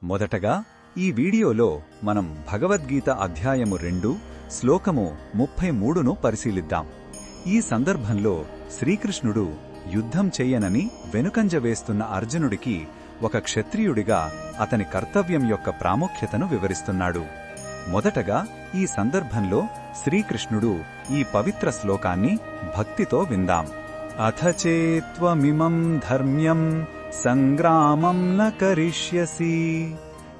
మొదటగా ఈ వీడియోలో మనం భగవద్గీత అధ్యాయము 2 శ్లోకము 33ను పరిశీలిద్దాం. ఈ సందర్భంలో శ్రీకృష్ణుడు యుద్ధం చెయ్యనని వెనుకంజ వేస్తున్న అర్జునుడికి ఒక క్షత్రియుడిగా అతని కర్తవ్యం యొక్క ప్రాముఖ్యతను వివరిస్తున్నాడు. మొదటగా ఈ సందర్భంలో శ్రీకృష్ణుడు ఈ పవిత్ర శ్లోకాన్ని భక్తితో విందాం. అథ చేత్వమిమం ధర్మ్యం సంగ్రామం న కరిష్యసి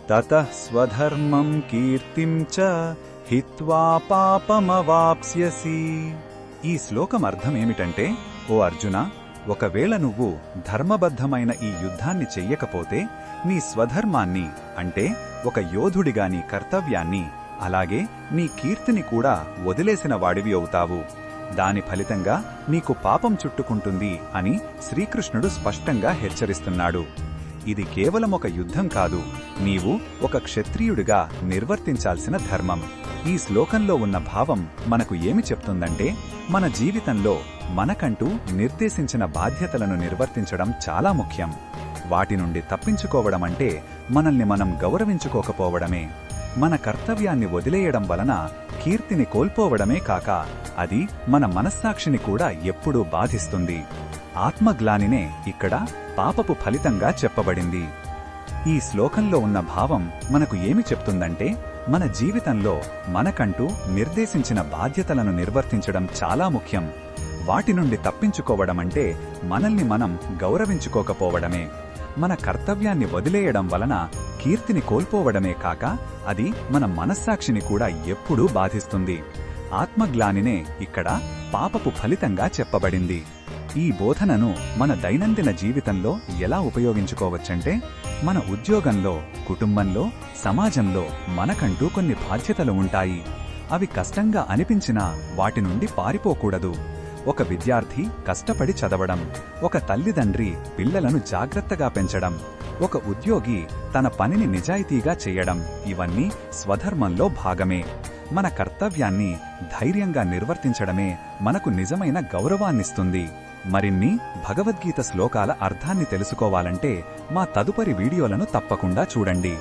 తతః స్వధర్మం కీర్తిం చ హిత్వా పాపమవాప్స్యసి. ఈ శ్లోకం అర్థమేమిటంటే, ఓ అర్జున, ఒకవేళ నువ్వు ధర్మబద్ధమైన ఈ యుద్ధాన్ని చెయ్యకపోతే నీ స్వధర్మాన్ని, అంటే ఒక యోధుడిగా నీ కర్తవ్యాన్ని, అలాగే నీ కీర్తిని కూడా వదిలేసిన వాడివి అవుతావు. దాని ఫలితంగా నీకు పాపం చుట్టుకుంటుంది అని శ్రీకృష్ణుడు స్పష్టంగా హెచ్చరిస్తున్నాడు. ఇది కేవలం ఒక యుద్ధం కాదు, నీవు ఒక క్షత్రియుడిగా నిర్వర్తించాల్సిన ధర్మం. ఈ శ్లోకంలో ఉన్న భావం మనకు ఏమి చెప్తుందంటే, మన జీవితంలో మనకంటూ నిర్దేశించిన బాధ్యతలను నిర్వర్తించడం చాలా ముఖ్యం. వాటి నుండి తప్పించుకోవడమంటే మనల్ని మనం గౌరవించుకోకపోవడమే. మన కర్తవ్యాన్ని వదిలేయడం వలన కీర్తిని కోల్పోవడమే కాక అది మన మనస్సాక్షిని కూడా ఎప్పుడూ బాధిస్తుంది. ఆత్మగ్లానినే ఇక్కడ పాపపు ఫలితంగా చెప్పబడింది. ఈ శ్లోకంలో ఉన్న భావం మనకు ఏమి చెప్తుందంటే, మన జీవితంలో మనకంటూ నిర్దేశించిన బాధ్యతలను నిర్వర్తించడం చాలా ముఖ్యం. వాటి నుండి తప్పించుకోవడమంటే మనల్ని మనం గౌరవించుకోకపోవడమే. మన కర్తవ్యాన్ని వదిలేయడం వలన కీర్తిని కోల్పోవడమే కాక అది మన మనస్సాక్షిని కూడా ఎప్పుడూ బాధిస్తుంది. ఆత్మగ్లానినే ఇక్కడ పాపపు ఫలితంగా చెప్పబడింది. ఈ బోధనను మన దైనందిన జీవితంలో ఎలా ఉపయోగించుకోవచ్చంటే, మన ఉద్యోగంలో, కుటుంబంలో, సమాజంలో మనకంటూ కొన్ని బాధ్యతలు ఉంటాయి. అవి కష్టంగా అనిపించినా వాటి నుండి పారిపోకూడదు. ఒక విద్యార్థి కష్టపడి చదవడం, ఒక తల్లిదండ్రి పిల్లలను జాగ్రత్తగా పెంచడం, ఒక ఉద్యోగి తన పనిని నిజాయితీగా చేయడం, ఇవన్నీ స్వధర్మంలో భాగమే. మన కర్తవ్యాన్ని ధైర్యంగా నిర్వర్తించడమే మనకు నిజమైన గౌరవాన్నిస్తుంది. మరిన్ని భగవద్గీత శ్లోకాల అర్థాన్ని తెలుసుకోవాలంటే మా తదుపరి వీడియోలను తప్పకుండా చూడండి.